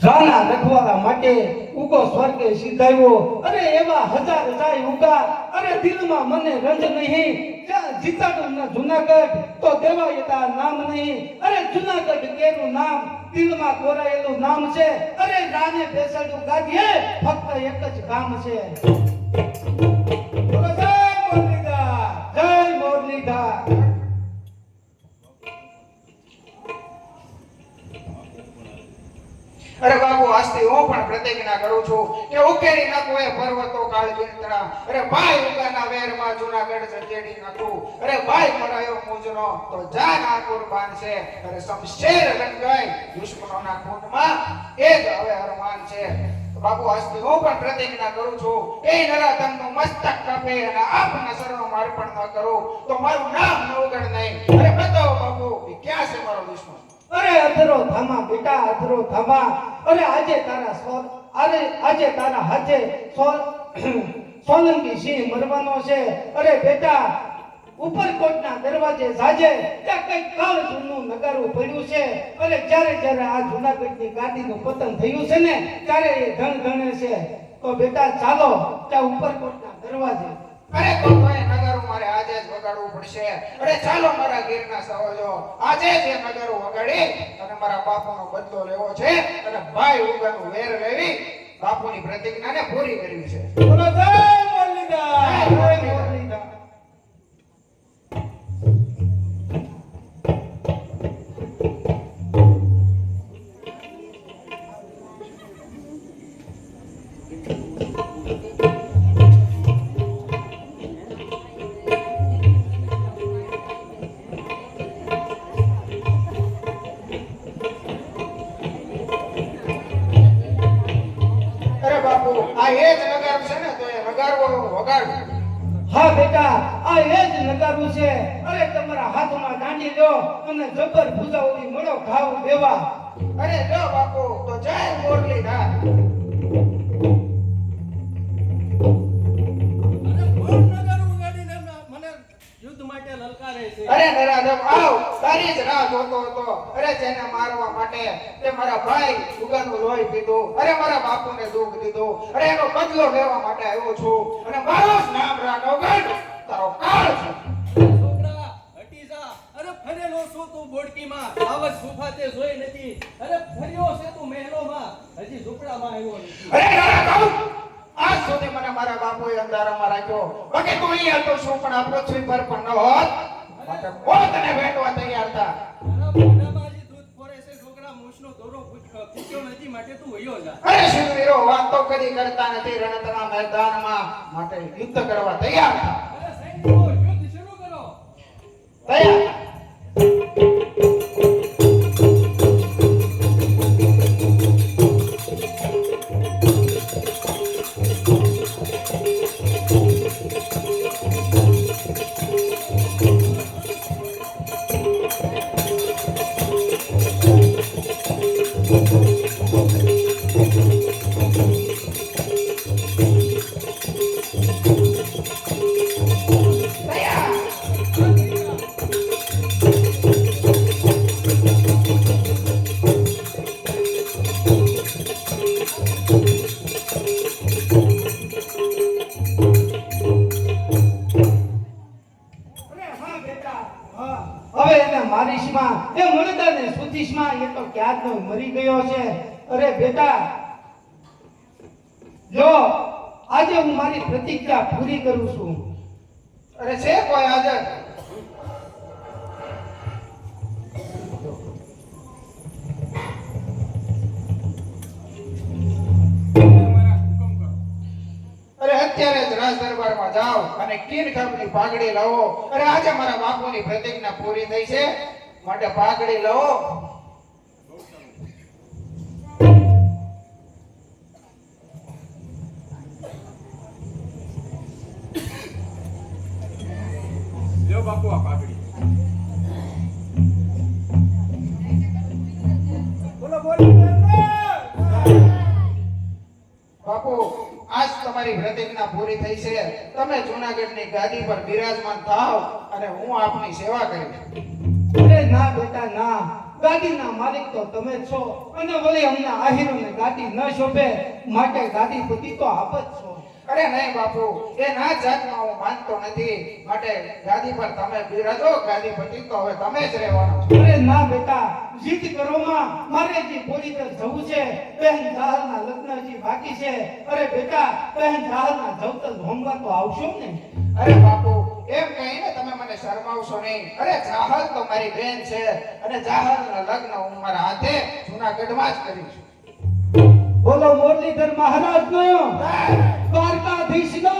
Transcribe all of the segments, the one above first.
રાણા રખવાલા માટે ઉગો સ્વર્ગે સિધાયો, અરે એવા હજાર જાય ઉગા, અરે દિલમાં મને રંજ નહીં, જ્યાં જીતાડું ન જુનાગઢ તો દેવાય તા નામ નહીં, અરે જુનાગઢ કેરું નામ દિલમાં કોરાયેલું નામ છે, અરે રાને બેસાડું ગાદીએ ફક્ત એક જ કામ છે. બોલો જય મોરલીધર, જય મોરલીધર. અરે બાપુ આજથી હું પણ પ્રતિજ્ઞા કરું છું કે ઉકેડી નાખું એ પર્વતો કાળ બિનતરા, અરે ભાઈ ઉગાના વેરમાં જુનાગઢ સજેડી નાખું, અરે ભાઈ મરાયો મુજનો તો જાન આ કુરબાન છે, અરે શમશેર રંગાઈ દુશ્મનોના ખૂનમાં એ જ હવે અરમાન છે. બાપુ આજથી હું પણ પ્રતિજ્ઞા કરું છું કે નરાધમનું મસ્તક કાપે અને આપના શરણો માર્પણ ન કરું તો મારું નામ ન ઉગડ નહીં. અરે બતાવો બાપુ ક્યાં છે મારો દુશ્મન? અરે અધરો થામા બેટા, અધરો થામા, અરે આજે તારા આજે તારા હાથે સોલંકી સિંહ મરવાનો છે. અરે બેટા ઉપરકોટના દરવાજે જાજે, ત્યાં કઈ કાળ જૂનું નગારું પડ્યું છે. અરે જ્યારે જ્યારે આ જુનાગઢની ગાદીનું પતન થયું છે ને ત્યારે એ ધણ ધણે છે. તો બેટા ચાલો ત્યાં ઉપરકોટના દરવાજે. અરે તો એ નગારું મારે આજે જ વગાડવું પડશે. અરે ચાલો મારા ગીરના સવાજો આજે જ એ નગારું વગાડી અને મારા બાપુનો બદલો લેવો છે અને ભાઈ ઉગાનું વેર લેવી બાપુની પ્રતિજ્ઞાને પૂરી કરવી છે. બોલો જય મુરલીધર, જય મુરલીધર. આ એ જ નગારું છે ને તો એ નગારું વગાડ. હા બેટા આ એ જ નગારું છે. અરે તમારા હાથમાં દાંડી લો અને જબર ભૂજાઓથી મળો ઘાવ દેવા. અરે લો બાપુ તો જય મુરલીધર. અરે નરાધમ આવ, તારી જ રાહ જોતો હતો. અરે જેને મારવા માટે તે મારા ભાઈ ઉગાનું લોહી પીધું, અરે મારા બાપુને દુઃખ દીધું, અરે એનો બદલો લેવા માટે આવ્યો છું અને મારું જ નામ રાઘવગઢ તારો કાળ છે. છોકરા હટી જા. અરે ફરેલો છો તું બોડકીમાં, આવત સુફાતે જોઈ નથી. અરે ફર્યો છે તું મહેલોમાં, હજી ઝૂંપડામાં આવ્યો નથી. અરે નરાધમ આજ સુધી મને મારા બાપુએ અંધારામાં રાખ્યો, બાકી તું અહીંયા તો શું પણ આ પૃથ્વી પર પણ ન હોત માટે કોણ તને ભેટવા તૈયાર હતા? તારા મોઢામાં હજી દૂધ ફોરે છે છોકરા, મૂછનો દોરો ફૂટ્યો નથી માટે તું વયો જા. અરે શૂરવીરો વાત તો કદી કરતા નથી રણતના મેદાનમાં, માટે યુદ્ધ કરવા તૈયાર હતા. અરે સૈનિકો યુદ્ધ શરૂ કરો. તૈયાર. એ મળદાને સુધીશમાં એ તો ક્યારનો મરી ગયો છે. અરે બેટા જો આજે હું મારી પ્રતિજ્ઞા પૂરી કરું છું. અરે છે કોઈ હાજર? અરે અત્યારે જ રાજ દરબારમાં જાઓ અને કિન ખબની પાઘડી લાવો. અરે આજે મારા બાપુની પ્રતિજ્ઞા પૂરી થઈ છે માટે પાઘડી લાવો. લ્યો બાપુ આ પાઘડી. બોલો બોલો બાપુ આજ તમારી પ્રતિજ્ઞા પૂરી થઈ છે. તમે જૂનાગઢની ગાદી પર બિરાજમાન થાઓ અને હું આપની સેવા કરીશ. અરે ના બેટા ના, ગાડીના માલિક તો તમે જ છો અને વળી અમને આહીરોને ગાડી ન શોભે માટે ગાડી પતિ તો આપ જ છો. અરે નહીં બાપુ, એ ના જાતમાં હું માનતો નથી. માટે ગાદી પર તમે બિરાજો, ગાદીપતિ તો હવે તમે જ રહેવાનો છો. અરે ના બેટા, જીત કરો માં, મારે જે પોલીસ જવું છે. બહેન જહાલના લગ્ન હજી બાકી છે. અરે બેટા, બહેન જહાલના જવતર હોમવા તો આવશો ને? અરે બાપુ, એમ કહીને તમે મને શરમાવશો નહીં. અરે જાહલ તો મારી બેન છે અને જાહલના લગ્ન હું મારા હાથે જૂનાગઢમાં જ કરીશ. બોલો મુરલીધર મહારાજ નો, દ્વારકાધીશ નો.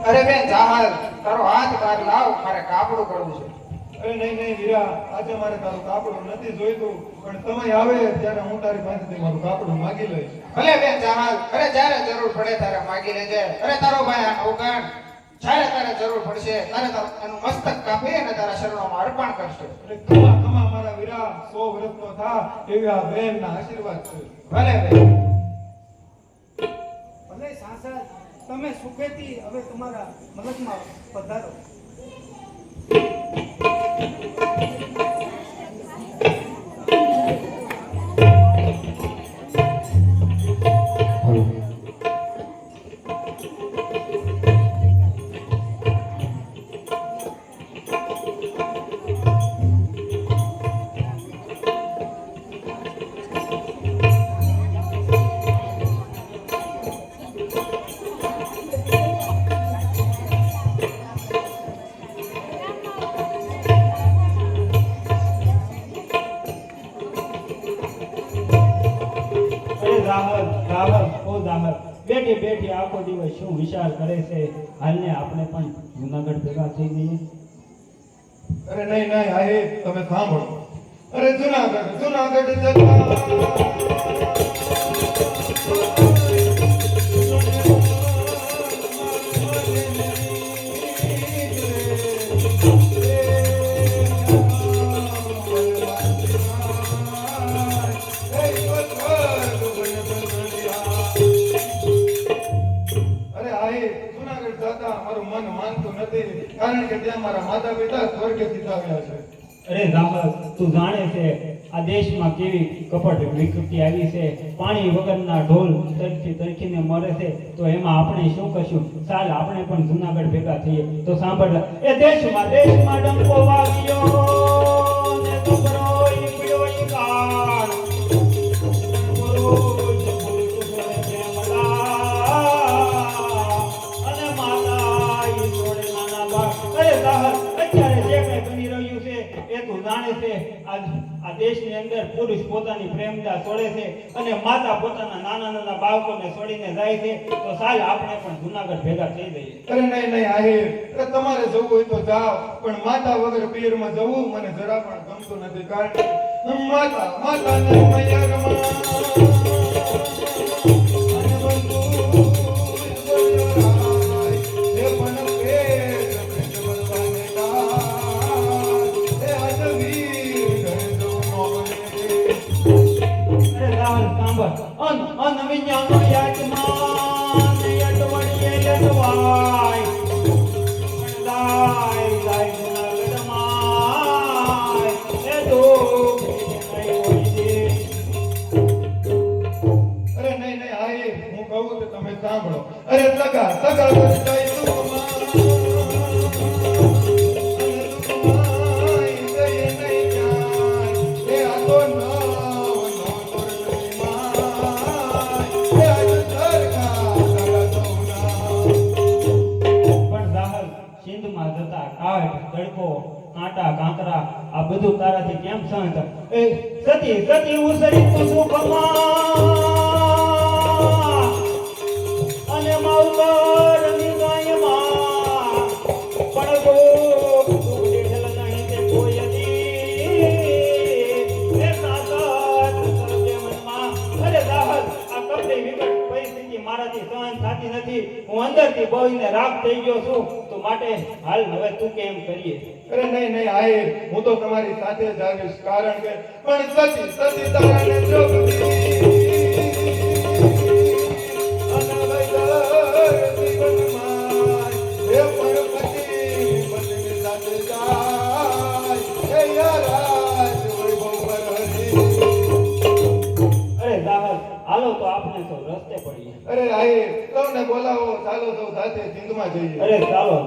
અરે બેન જાહલ, તારો હાથ બહાર લાવ, મારે કાપડું કરવું છે. અરે નહીં નહીં વીરા, આજે મારે તારું કાપડું નથી જોઈતું, પણ સમય આવે ત્યારે હું તારી પાસેથી મારું કાપડું માગી લઈશ. ભલે બેન જાહલ, અરે જ્યારે જરૂર પડે ત્યારે માગી લેજે. અરે તારો ભાઈ આ અવગણ, જ્યારે તારે જરૂર પડશે ત્યારે એનું મસ્તક કાપી અને તારા શરણોમાં અર્પણ કરશે. અરે ખમા ખમા મારા વીરા, 100 વર્ષનો થા એવી આ બહેનના આશીર્વાદ છે. ભલે બેન. ભલે સાસર, તમે સુખેથી હવે તમારા મલકમાં પધારો. બેઠી બેઠી આખો દિવસ શું વિચાર કરે છે. હાલને આપણે પણ જૂનાગઢ ભેગા થઈ જઈએ. અરે નહીં નહીં આહે, તમે સાંભળો. અરે જૂનાગઢ જૂનાગઢ કારણ કે ત્યાં મારા માતા પિતા સ્વર્ગે સિધાવ્યા છે. અરે રામા, તું જાણે છે આ દેશમાં કેવી કપટ વિકૃતિ આવી છે. પાણી વગરના ઢોલ તરખી તરખીને મરે છે, તો એમાં આપણે શું કરશું? ચાલ આપણે પણ જૂનાગઢ ભેગા થઈએ. તો સાંભળ, એ દેશમાં ડંકો વાગ્યો ને ડુંગરો ઈકડ્યો ઈકાળ. અત્યારે જે કઈ બની રહ્યું છે એ તું જાણે છે. આ દેશની અંદર પુરુષ પોતાની પ્રેમતા છોડે છે અને માતા પોતાના નાના નાના બાળકોને છોડીને જાય છે તો ચાલ આપણે પણ જુનાગઢ ભેગા થઈ જઈએ. અરે નહીં નહીં આહિર, અરે તમારે જવું હોય તો જાઓ, પણ માતા વગર પિયરમાં જવું મને જરા પણ ગમતું નથી. કારણ કે માતાને મૈયારમાં અને બંધુ હે પણ પેટ બળવાને કાજ, હે અજવીર ઘરે જવું નો ગમે. અરે રાવણ સાંભળ, અન વિજ્ઞાનો યાજમાન યટવડીએ યટવાય જાય જાય જુનાગઢમાં એ દુઃખ નહીં હોય છે. અરે નહીં નહીં આહિર, હું કહું તો તમે સાંભળો. અરે સગા સગા વરસાઈ દુઃખમાં, અને દુઃખમાં જય નહીં જાય, હે આ તો નવ હે આજ સરખા સગા સૌના. પણ દાહલ સિંધમાં જતા કાઠ તડકો કાંટા કાંકરા આ બધું તારાથી કેમ સહન થાય? એ સતી સતી ઉસરી તું સુખમાં અને માવતર નિગાયમાં પણ દુઃખ દેખેલ નહીં તે કોઈ દી એ તાકાત સર્વે મનમાં. અરે દાહલ આ કપડી વિકટ પરિસ્થિતિ મારાથી સહન થતી નથી. હું અંદરથી બળીને રાખ થઈ ગયો છું. તો માટે હાલ હવે તું કેમ કરીએ? અરે નહીં નહીં આહિર, હું તો તમારી સાથે જ આવીશ. કારણ કે પણ સતી સતી તારાને જોગતી અનવયર જીવનમાં, હે પણ પતિ પત્ની સાથે જાય, હે યારાજ વૈભવ પર હરી. અરે દાહલ હાલો તો આપણે તો રસ્તે પડીએ. અરે આહિર, તમને બોલાવો, ચાલો સૌ સાથે સિંધમાં જઈએ. અરે ચાલો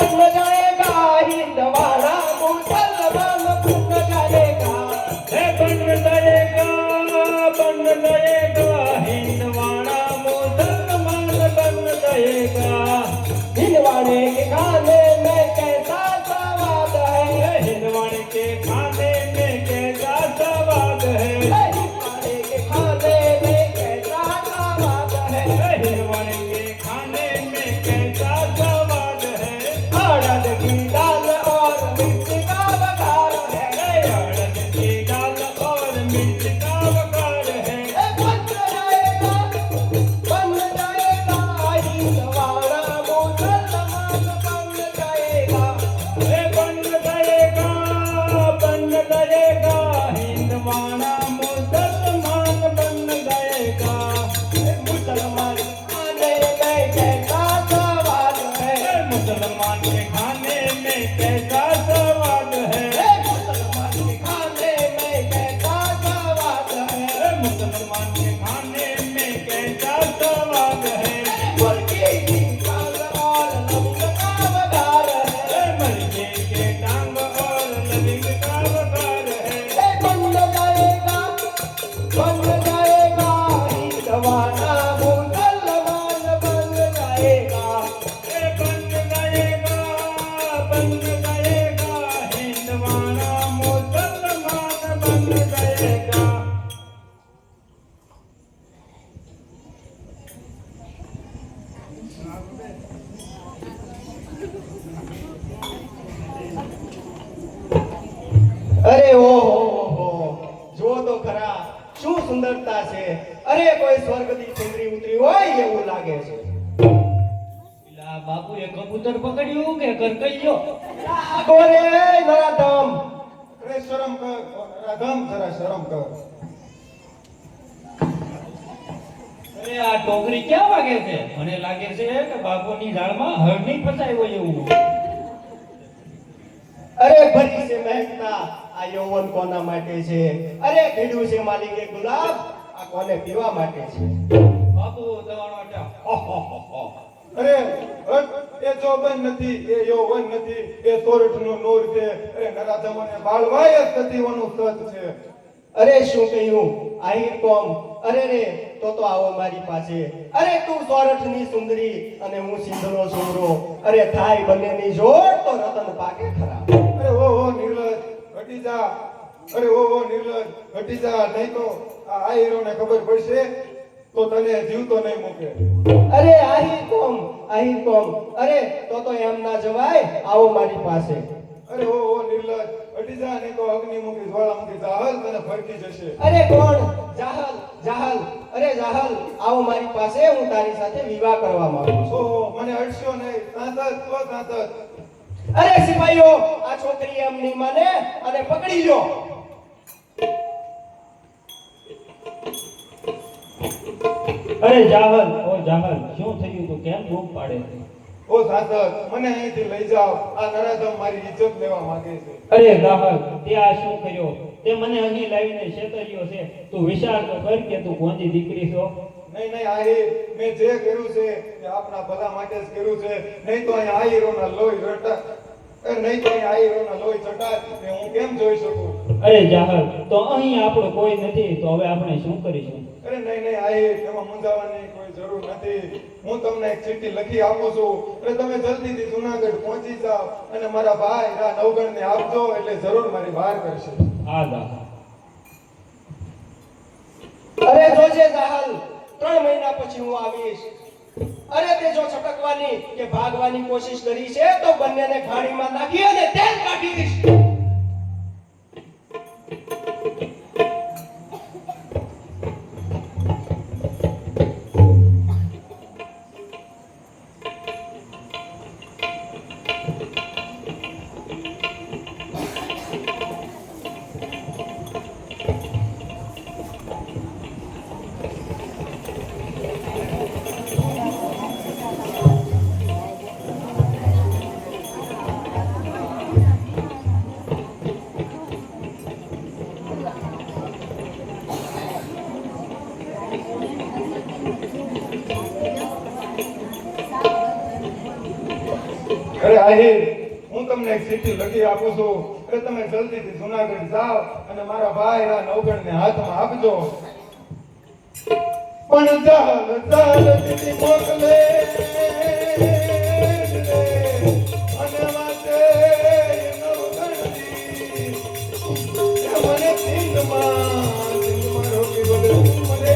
बन जाएगा हिंदवाड़ा मुसलमान बन जाएगा, हे बन जाएगा हिंदवाड़ा मुसलमान बन जाएगा. हिंदवाड़े के खाने में कैसा स्वाद है, हिंदवाड़े के खाने में कैसा स्वाद है, हिंदवाड़े के खाने में कैसा स्वाद है, हिंदवाड़े के खाने में कैसा स्वाद है. अड़द की दाल और मिर्च का बघार है, अड़द की दाल और मिर्च का वघार है. बन जाएगा हिंदवाड़ा मुसलमान बन जाएगा, हे बन जाएगा हिंदवाड़ा मुसलमान बन जाएगा. मुसलमान खाने में कैसा स्वाद है, मुसलमान के खाने में कैसा स्वाद है, मुसलमान के खाने में कैसा स्वाद है, मुसलमान के खाने में कैसा स्वाद है. मुर्गी की टांग और लौंग का बघार है, मरके के टांग और लविंग का वघार है. बन जाएगा हिंदवाड़ा मुसलमान बन जाएगा, बन जाएगा અરે કોઈ સ્વર્ગથી સુંદરી ઉતરી હોય એવું લાગે છે. પેલા બાપુએ કબૂતર પકડ્યું કે કરકલ્યો? ગોરે નરાધમ. અરે શરમ કર રાધમ, જરા શરમ કર. અરે આ ટોકરી ક્યાં વાગે છે? મને લાગે છે કે બાપુની ઝાડમાં હરણી ફસાયો એવું. અરે ભરી છે મહેકતા આ યૌવન કોના માટે છે? અરે ખેડૂ છે માલિકે ગુલાબ આ કોને પીવા માટે છે? બાપુ દવાનો ચા. અરે હટ, એ જોબન નથી, એ યૌવન નથી, એ સોરઠનો નૂર છે. અરે નરાધમોને બાળવાય જ સતીઓનું સત છે. અરે શું કહ્યું આહિર કોમ? અરે રે તો આવો મારી પાસે. અરે તું સોરઠની સુંદરી અને હું સિંધનો સુમરો. અરે થાય બંનેની જોડ તો રતન પાકે ખરા. અરે ઓ નિર્લજ, હટી જા. અરે ઓ નિર્લજ, હટી જા, નહીં તો આ આહીરોને ખબર પડશે તો તને જીવતો નહીં મૂકે. અરે આહિર કોમ, આહિર કોમ. અરે તો એમ ના જવાય, આવો મારી પાસે. અરે ઓ નિર્લજ, હટી જા, નહીં તો અગ્નિમુખી જ્વાળામુખી જાહલ તને ફરકી જશે. અરે કોણ? જાહલ, જાહલ. અરે જાહલ આવો મારી પાસે, હું તારી સાથે વિવાહ કરવા માંગુ છું. ઓહો, મને અડશો નહીં. સાંતત તો સાંતત. અરે સિપાહીઓ આ છોકરી એમ નહીં માને અને પકડી લો. અરે જાહલ, ઓ જાહલ, શું થયું? તું કેમ બૂમ પાડે છે? ઓ સાંતત, મને અહીંથી લઈ જાઓ. આ નરાધમ મારી ઇજ્જત લેવા માંગે છે. અરે જાહલ, તે આ શું કર્યો? તે મને અહીં લાવીને છેતર્યો છે. તું વિચાર તો કર કે તું કોની દીકરી છો? નહીં નહીં આહીર, મેં જે કર્યું છે તે આપના ભલા માટે જ કર્યું છે. નહીં તો અહીં આહીરોના લોહી રટા, નહીં તો અહીં આહીરોના લોહી ચટાત તે હું કેમ જોઈ શકું? અરે જાહલ, તો અહીં આપણો કોઈ નથી, તો હવે આપણે શું કરીશું? અરે નહીં નહીં આહીર, એમાં મૂંઝાવાની કોઈ જરૂર નથી. હું તમને એક ચિઠ્ઠી લખી આપું છું. એટલે તમે જલ્દીથી જુનાગઢ પહોંચી જાઓ અને મારા ભાઈ આ નવગણને આપજો, એટલે જરૂર મારી વાર કરશે. હા જાહલ. અરે જોજે જાહલ 3 મહિના પછી હું આવીશ. અરે તે જો છટકવાની કે ભાગવાની કોશિશ કરી છે તો બંનેને ખાણીમાં નાખી અને તેલ કાઢી દઈશ. અરે આહીર, હું તમને એક ચિઠ્ઠી લખી આપું છું. એટલે તમે જલ્દીથી જુનાગઢ જાઓ અને મારા ભાઈ આ નવગણને હાથમાં આપજો. પણ ચાલ ચાલ દીદી મોકલે અને વાતે નવગણની મને સિંધમાં રોકી બોલું મને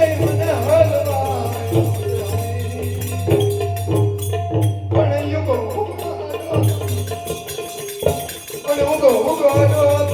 એ મને હલવા પણ યુગો અને ઉગો ઉગો કરવા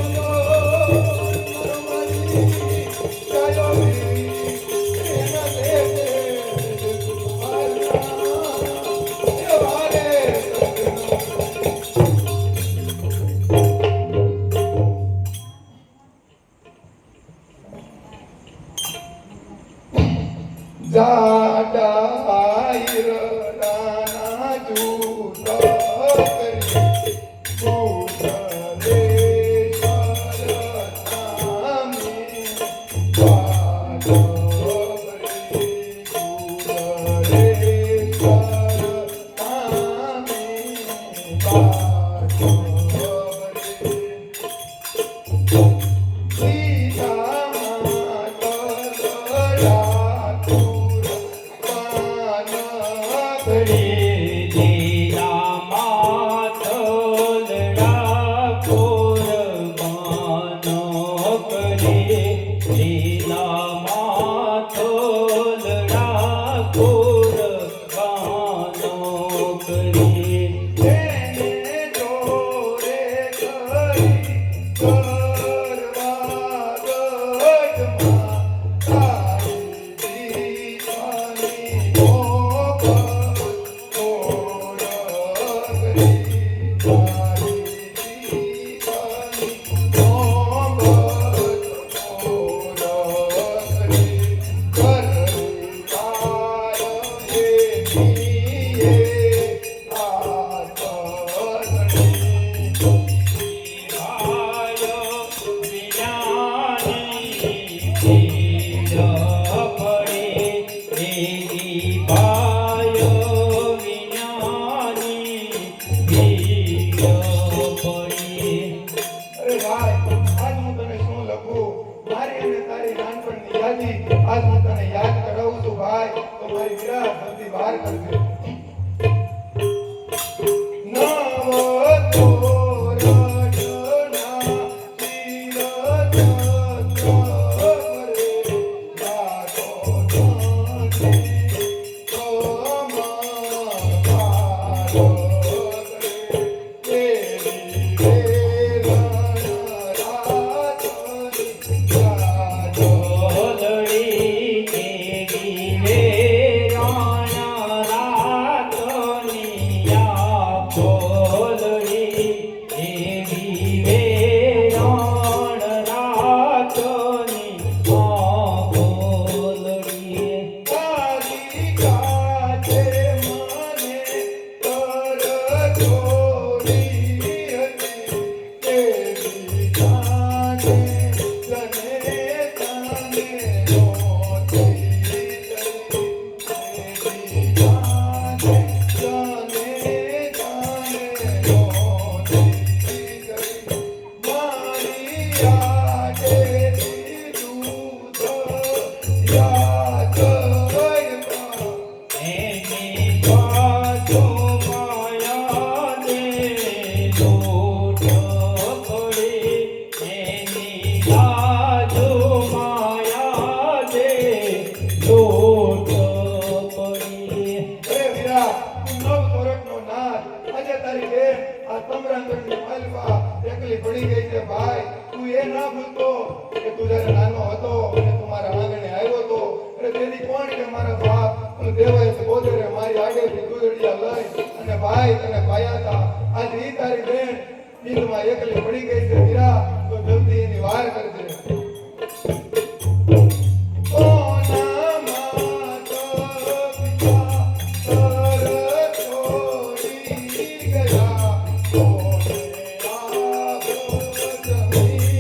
એકલી પડી ગઈ છે ભાઈ તું એ ના ભૂલતો કે તું જ્યારે નાનો હતો અને તું મારા આંગણે આવ્યો હતો અરે તેથી કોણ કે મારા બાપ અને દેવાએ બોધરે મારી આડેથી દૂધડિયા લઈ અને ભાઈ તને પાયા હતા આજ ઈ તારી બેન દિલમાં એકલી પડી ગઈ છે વીરા તો જલ્દી એની વાર કરજે ઓ નામા તો પિતા કર છોડી ગયા ઓ મેરા જમીન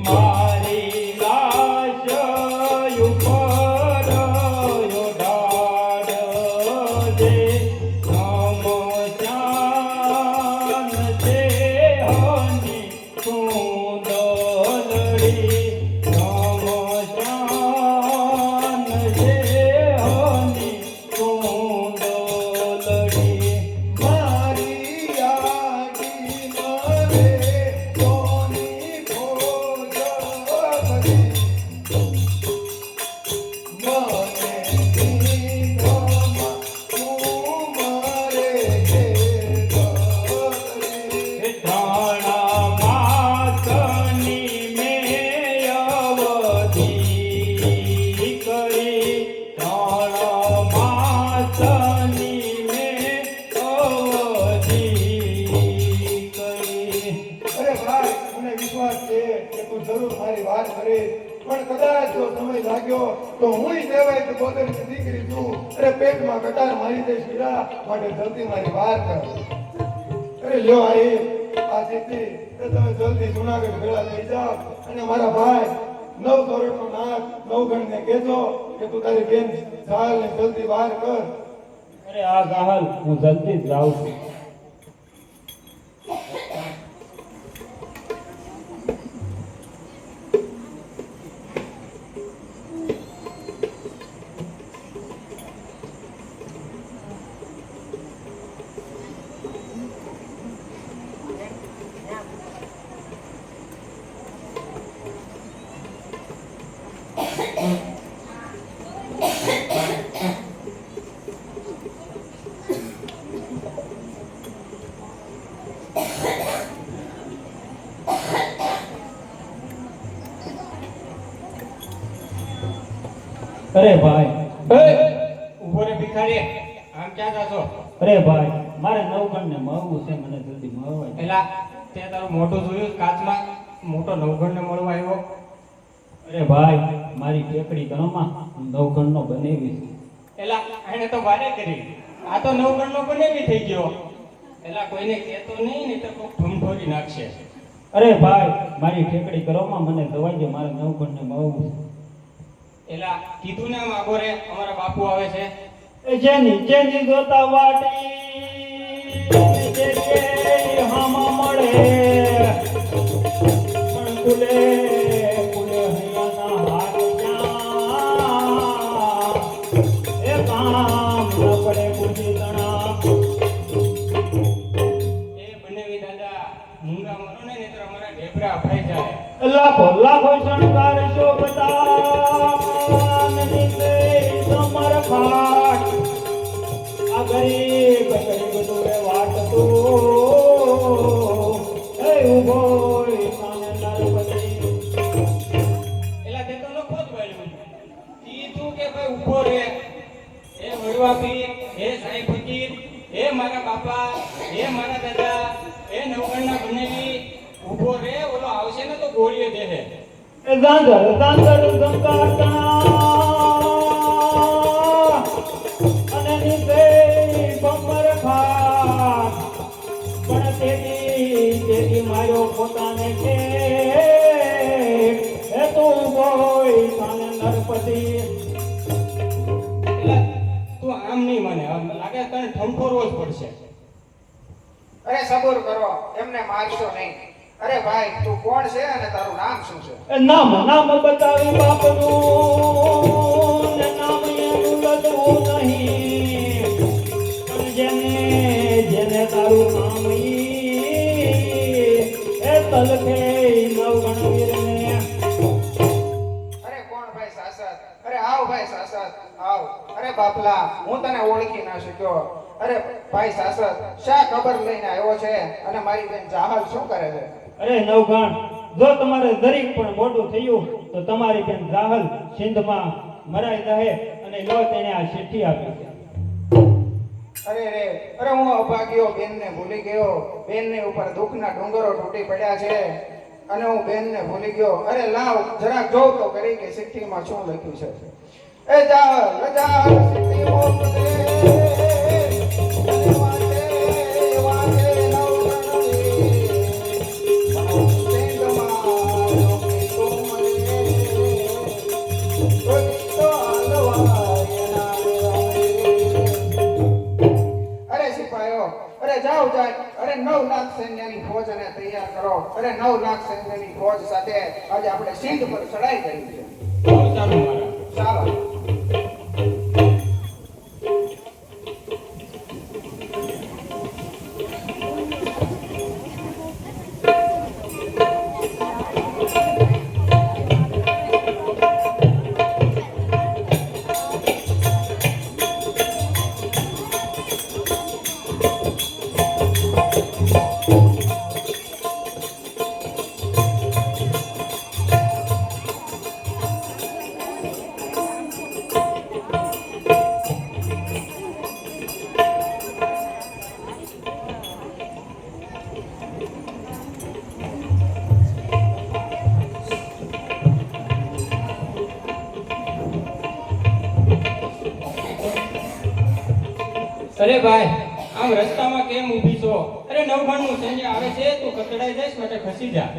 મારી લાશ ઉપર ડાળ જે નમચાન છે હની સુંદરડી નમચાન છે હની સુંદરડી મારી યાદી મરે કોની ભોજવતી મને નીંદમાં તું મારે ઘેરગતી ત્રણ માસની મેં અવધિ કરી ત્રણ માસની મેં અવધિ કરી અરે ભાઈ મને વિશ્વાસ છે કે તું જરૂર મારી વાત કરીશ પણ કદાચ જો સમય લાગ્યો તો હું દેવાય તો બોદરની દીકરી છું અરે પેટમાં કટાર મારી દઈશ હીરા માટે જલ્દી મારી વાત કર અરે લ્યો આ ચિઠ્ઠી એ તમે જલ્દી જુનાગઢ ભેળા લઈ જાઓ અને મારા ભાઈ નવ કરોડનો નાથ નવગણને કહેજો કે તું તારી બેન જાહલને જલ્દી બહાર કર અરે આ ગાહલ હું જલ્દી જ જાઉં છું અરે ભાઈ ઉભો રે ભિખારી આમ ક્યાં જાશો? અરે ભાઈ મારે નવગણને મળવું છે મને જલ્દી મળવાય એલા તે તારું મોઢું જોયું કાચમાં મોટો નવઘણને મળવા આવ્યો? અરે ભાઈ મારી ટેકડી ગણોમાં નવગણનો બનેવી છે એલા એને તો વારે કરી આ તો નવઘણનો બનેવી થઈ ગયો. એલા કોઈને કહેતો નહીં ને તો કોક ઢૂંઢોરી નાખશે. અરે ભાઈ મારી ઠેકડી કરવામાં મને દવાઈ દે મારે નવગણને મળવું એલા કીધું ને આમ આગો રે અમારા બાપુ આવે છે. છે જેની જેની જોતા વાટી જે હામાં મળે પણ કુલે કુલે હૈયાના હાથ જ્યાં એ કામ ન પડે કુજી તણા એ બનેવી દાદા મૂંગા મરો ને નહીતર અમારા ઢેબરા અફાઈ જાય. લાખો લાખો શણગાર શોભતા નીચે સમર ખાટ આ ગરીબ ગરીબ દુરે વાટતો એ ઉભો સામે નરપતિ એલા તે તો નખો જ વાળ્યું. કીધું કે ભાઈ ઉભો રે એ વડવા પીર એ સાહેબ ફકીર એ મારા બાપા એ મારા દાદા એ નવગણના બનેવી ઉભો રે ઓલો આવશે ને તો ગોળીએ દેહે. એ દાંગર દાંગર ગંગાતા અને નીચે બમર ખાટ પણ તેથી મારો પોતાને કે એ તો બોય સાને નરપતિ એલા તું આમ નહીં મને આમ લાગે તને ઠમઠોરવો જ પડશે. અરે સબૂર કરો એમને મારશો નહીં. અરે ભાઈ તું કોણ છે અને તારું નામ શું છે? નામ નામ બતાવી બાપનું ને નામ એનું લખવું નહીં પણ જેને જેને તારું નામ એ તલખે નવગણ વીરને અરે કોણ ભાઈ સાસત? અરે આવ ભાઈ સાસત આવ. અરે બાપલા હું તને ઓળખી ના શક્યો. અરે ભાઈ સાસત શા ખબર લઈને આવ્યો છે અને મારી બેન જાહલ શું કરે છે? અરે નવગણ જો તમારે જરીક પણ મોટું થયું તો તમારી બેન રાહલ સિંધમાં મરાઈ જાય અને અને લો તેણે આ ચિઠ્ઠી આપી છે. અરે હું અભાગ્યો બેનને ભૂલી ગયો. બેનની ઉપર દુઃખના ડુંગરો તૂટી પડ્યા છે અને હું બેનને ભૂલી ગયો. અરે લાવ જરાક જોઉં તો કરી કે ચિઠ્ઠીમાં શું લખ્યું છે. એ જા રજા ચિઠ્ઠી મોકલે અને વાંચે વાંચે અરે સિપાહીઓ, અરે જાઓ જાય. અરે 9 લાખ સૈન્યની ફોજને તૈયાર કરો. અરે 9 લાખ સૈન્યની ફોજ સાથે આજે આપણે સિંધ પર ચડાઈ કરી છે. બહુ સારું મારા. ચાલો. અરે ભાઈ, આમ રસ્તામાં કેમ ઊભી છો? અરે નવઘણનું સૈન્ય આવે છે, તું કચડાઈ જઈશ માટે ખસી જા.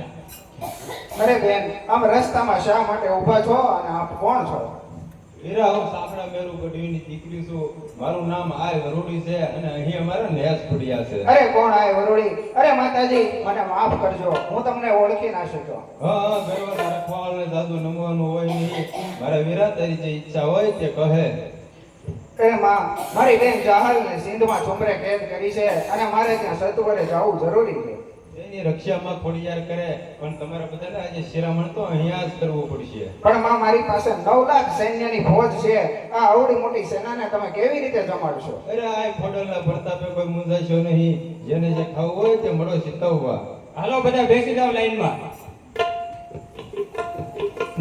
અરે બેન, આમ રસ્તામાં શા માટે ઊભા છો અને આપ કોણ છો? હીરા, હું સાંકડા મેરુ ગઢવીની દીકરી છું. મારું નામ આય વરોડી છે અને અહીં અમારા નેસ પડ્યા છે. અરે કોણ આય વરોડી? અરે માતાજી, મને માફ કરજો, હું તમને ઓળખી ના શક્યો. હા, ગરવાના રખવાળને જાદુ નમવાનું હોય નહીં. મારા વીરા, તારી જે ઈચ્છા હોય તે કહે. એ માં, મારી બેન જાહલને સિંધમાં ચુંબરે કેદ કરી છે અને મારે ત્યાં સત્વરે જવું જરૂરી છે. એની રક્ષામાં ખોડિયાર કરે, પણ તમારા બધાને આજે શિરામણ તો અહીંયા જ કરવું પડશે. પણ માં, મારી પાસે 9 લાખ સૈન્યની ફોજ છે. આ આવડી મોટી સેનાને તમે કેવી રીતે જમાડશો? અરે આ ખોડલના પ્રતાપે કોઈ મૂંઝાશો નહીં. જેને જે ખાવું હોય તે મળો ચિતવવા. હાલો બધા બેસી જાવ લાઈનમાં.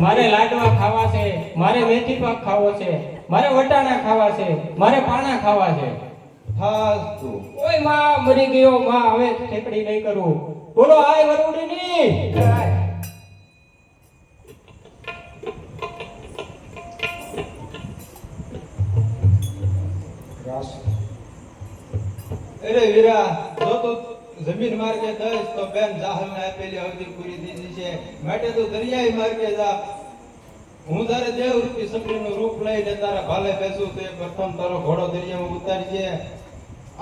મારે લાડવા ખાવા છે, મારે મેથી પાક ખાવો છે, મારે વટાણા ખાવા છે, મારે પાણા ખાવા છે. ખાસ તું ઓય માં, મરી ગયો માં, હવે ઠેકડી નહીં કરું. બોલો આય વરુડીની. અરે વીરા, જો તું જમીન માર્ગે દઈશ તો બેન જાહલને આપેલી અવધિ પૂરી થઈ જશે. માટે તું દરિયાઈ માર્ગે જા. હું તારે દેવરૂપી સપરીનું રૂપ લઈને તારા ભાલે બેસું તો એ પ્રથમ તારો ઘોડો દરિયામાં ઉતારજે.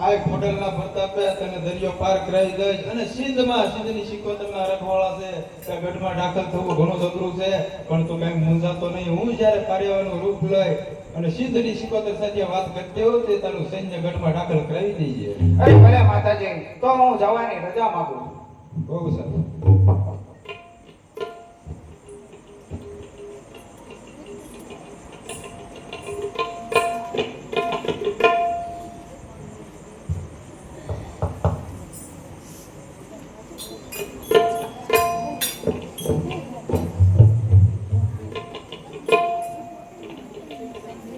આ ખોડલના પ્રતાપે તને દરિયો પાર કરાવી દઈશ અને સિંધની સિકોતરના રખવાળા છે તે ગઢમાં દાખલ થવું ઘણું અઘરું છે, પણ તું કઈ મૂંઝાતો નહીં. હું જ્યારે કાર્યવાનું રૂપ લઈ અને સિંધની સિકોતર સાથે વાત કરતી હોઉં તે તારું સૈન્ય ગઢમાં દાખલ કરાવી દેજે. અરે ભલે માતાજી, તો હું જવાની રજા માંગુ છું. બહુ સારું.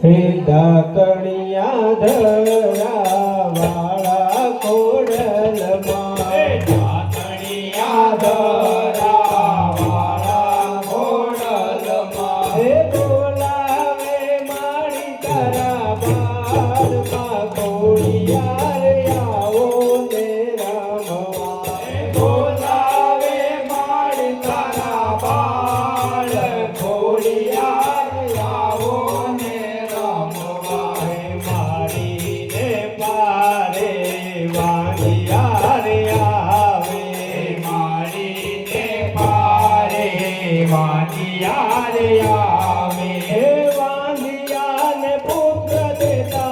હે ડાકણિયા ધરા વાળા ખોડલમાં, હે ડાકણિયા ધરા વાળા ખોડલમાં, હે બોલાવે મારી તારા બાળમાં ખોડિયાર આવો ને રમવા, હે બોલાવે મારી તારા બાળ ખોડિયાર આવો ને રમવા, હે મારી ને પારે વાણિયાર આવે, મારી ને પારે વાણિયાર આવે, હે વાણિયાર ને પુત્ર દેતા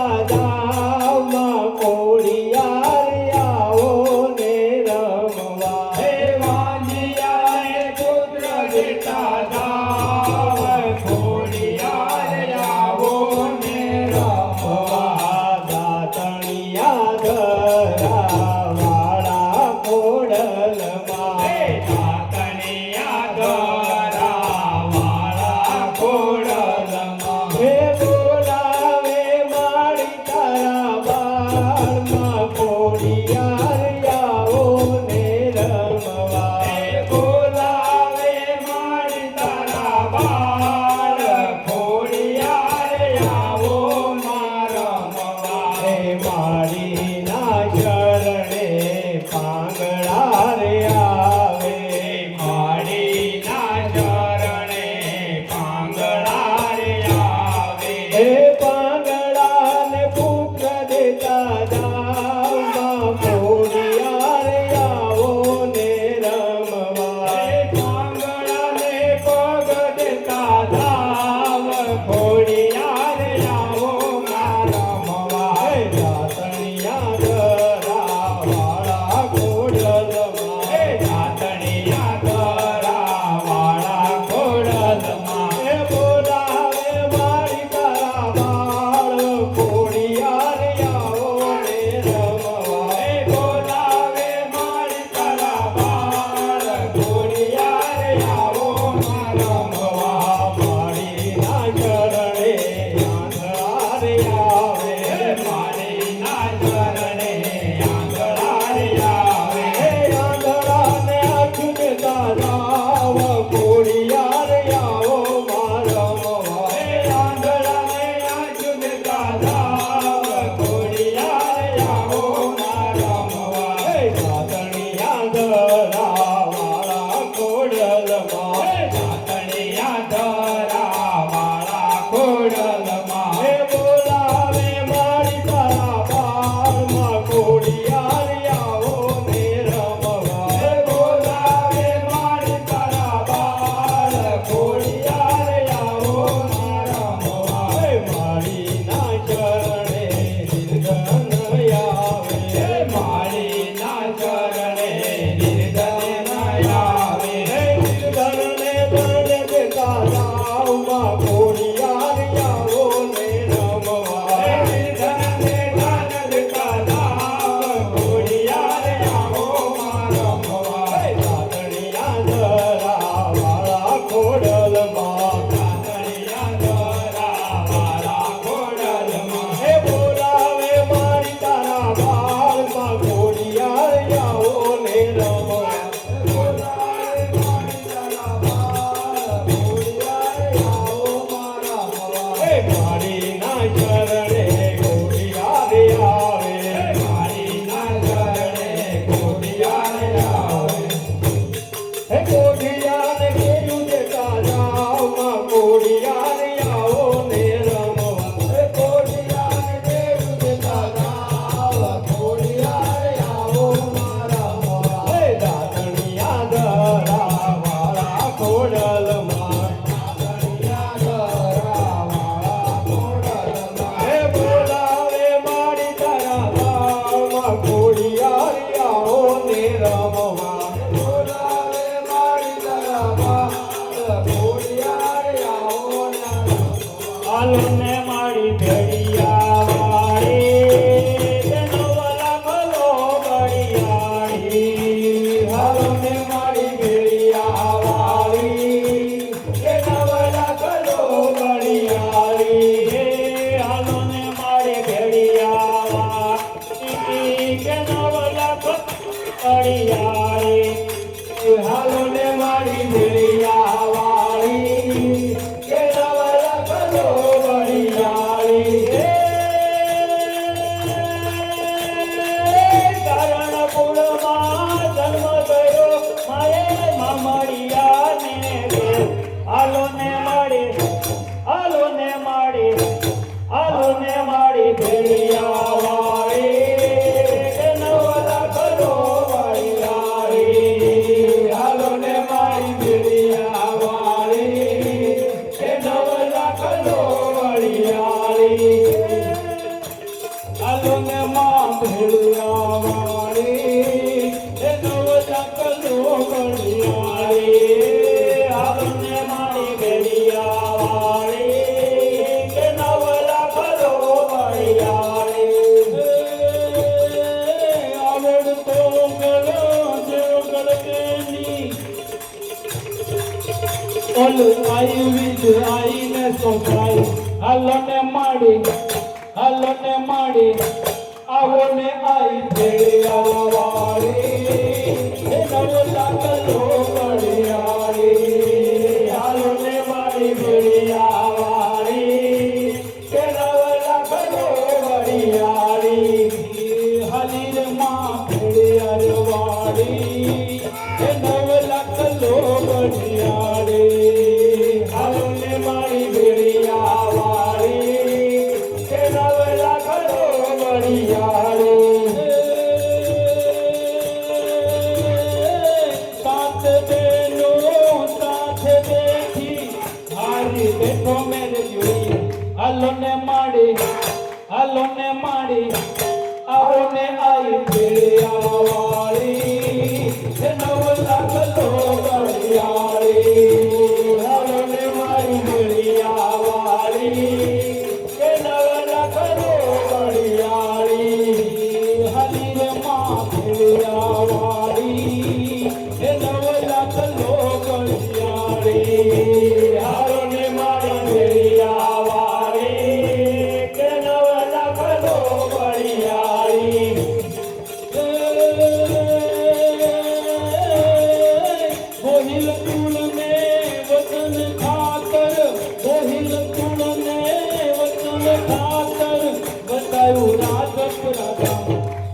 આવ્યું રાજપુરા ગામ.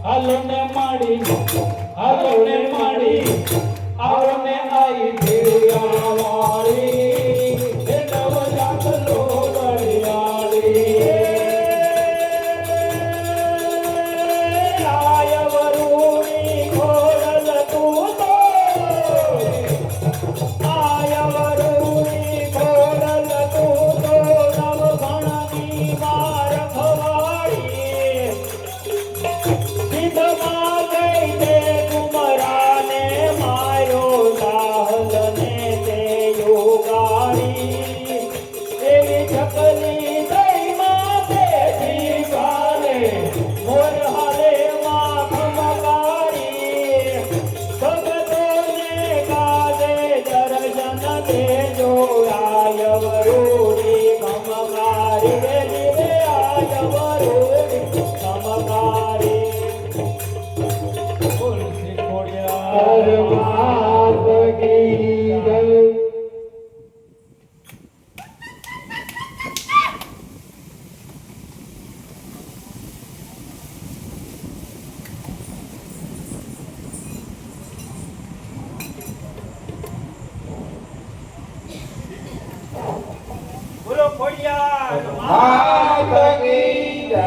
હાલો ને માડી આવો ને આઈ ભેળિયાવાળી, એ નવજાત લોબડિયાળી. આય વરુણી ઘોડલ તું તો, આય વરુણી ઘોડલ તું તો, નવઘણની વાર ખવાડી. સિદ્ધમાં ગઈ તે કુમરાને માયો, સાહલને તે યોગાડી. એવી ચકલી દઈ માથે જીવાલે, મોર હાલે માખ મગાડી. ભગતોને કાજે દર્શન દેજો, આય વરુણી મમકારી. રે આય વરુણી મમકારી. બોલ શ્રી ખોડિયાર માત કી જય. બોલો ખોડિયાર માત કી જય.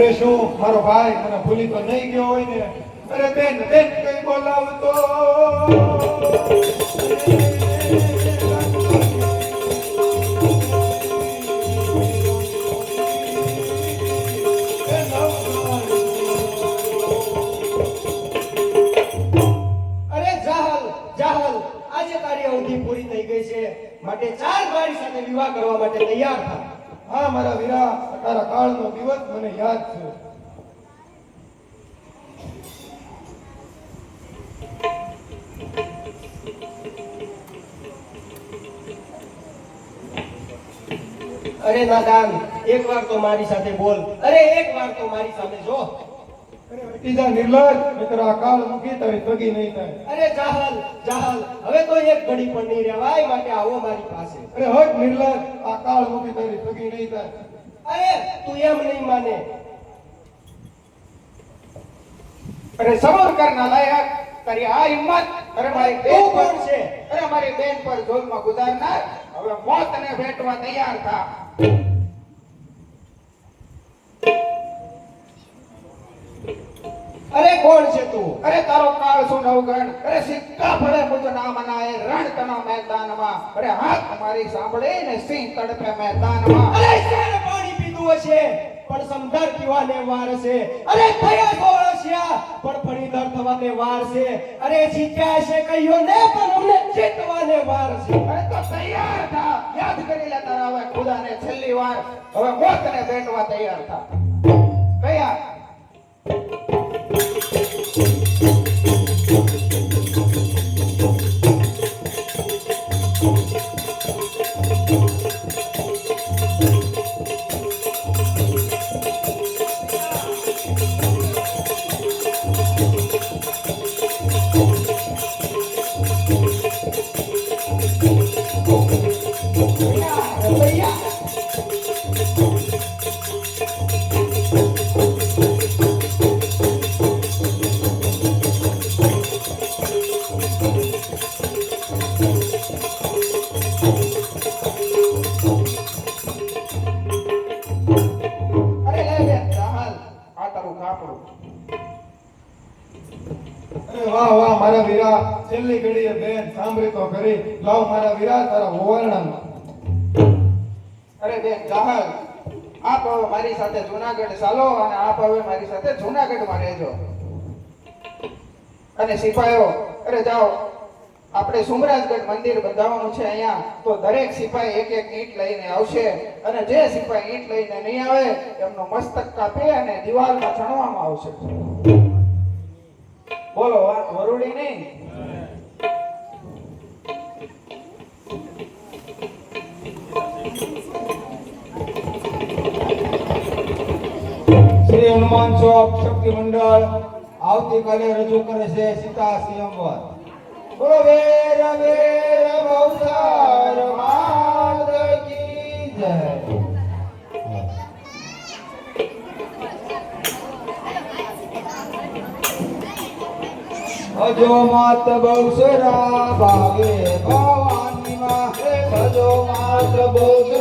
અરે શું મારો ભાઈ મને ભૂલી તો નહીં ગયો હોય ને? અરે બેન બેન કઈ બોલાવતો. અરે જાહલ જાહલ, આજે તારી અવધિ પૂરી થઈ ગઈ છે, માટે ચાલ મારી સાથે વિવાહ કરવા માટે તૈયાર થા. હા મારા વીરા, તારા કાળનો દિવસ મને યાદ છે. અરે નાદાન, એક વાર તો મારી સાથે બોલ. અરે એક વાર તો મારી સામે જો. અરે હટી જા નિર્લજ, નહીંતર આ કાળ મૂકી તારી તગી નહીં થાય. અરે જાહલ જાહલ, હવે તો એક ઘડી પણ નહીં રહેવાય, માટે આવો મારી પાસે. અરે હટ નિર્લજ, આ કાળ મૂકી તારી તગી નહીં થાય. અરે તું એમ નહીં માને. અરે સબર કરના લાયક તારી આ હિંમત. અરે મારી બેન તું પર કોણ છે? અરે મારી બેન પર જુલ્મ ગુજારનાર હવે મોતને ભેટવા તૈયાર થા. અરે કોણ છે તું? અરે તારો કાળ શું નવગણ. અરે સિક્કા ફળે મુજ ના મનાય રણતના મેદાનમાં. અરે હાથ મારી સાંભળે ને સિંહ તડપે મેદાનમાં. અરે શેર પાણી પીધું હશે, પણ પણ સમદર પીવાને વાર છે. અરે થયા ગોળસિયા પણ ફણીધર થવાને વાર છે. અરે જીત્યા છે કહ્યું ને પણ અમને જીતવાને વાર છે. અરે તો તૈયાર થા, યાદ કરી લે તારા હવે ખુદાને છેલ્લી વાર. હવે મોતને ભેટવા તૈયાર થા. કયા અરે લે લે ચાલ, આ તારું કાપડું. અરે વાહ વાહ મારા વીરા, છેલ્લી ઘડીએ બેન સાંભળી તો ખરી. લાવ મારા વીરા તારા હોવારણામાં. અરે બેન ચાહલ, આપ હવે મારી સાથે જુનાગઢ ચાલો અને આપ હવે મારી સાથે જુનાગઢમાં રહેજો. અને સિપાહીઓ, અરે જાઓ, આપણે સુમરાજગઢ મંદિર બંધાવવાનું છે અહીંયા, તો દરેક સિપાહી એક એક ઈંટ લઈને આવશે અને જે સિપાહી ઈંટ લઈને નહીં આવે એમનું મસ્તક કાપી અને દિવાલમાં ચણવામાં આવશે. બોલો, વાત વરુડી નહીં. શ્રી હનુમાન ચોક શક્તિ મંડળ આવતીકાલે રજૂ કરે છે સીતા સ્વયંવર. બોલો વીર વીર બહુચર માત કી જય. ભજો માત બહુચરા ભાગે ભવાની માં, ભજો માત બહુચરા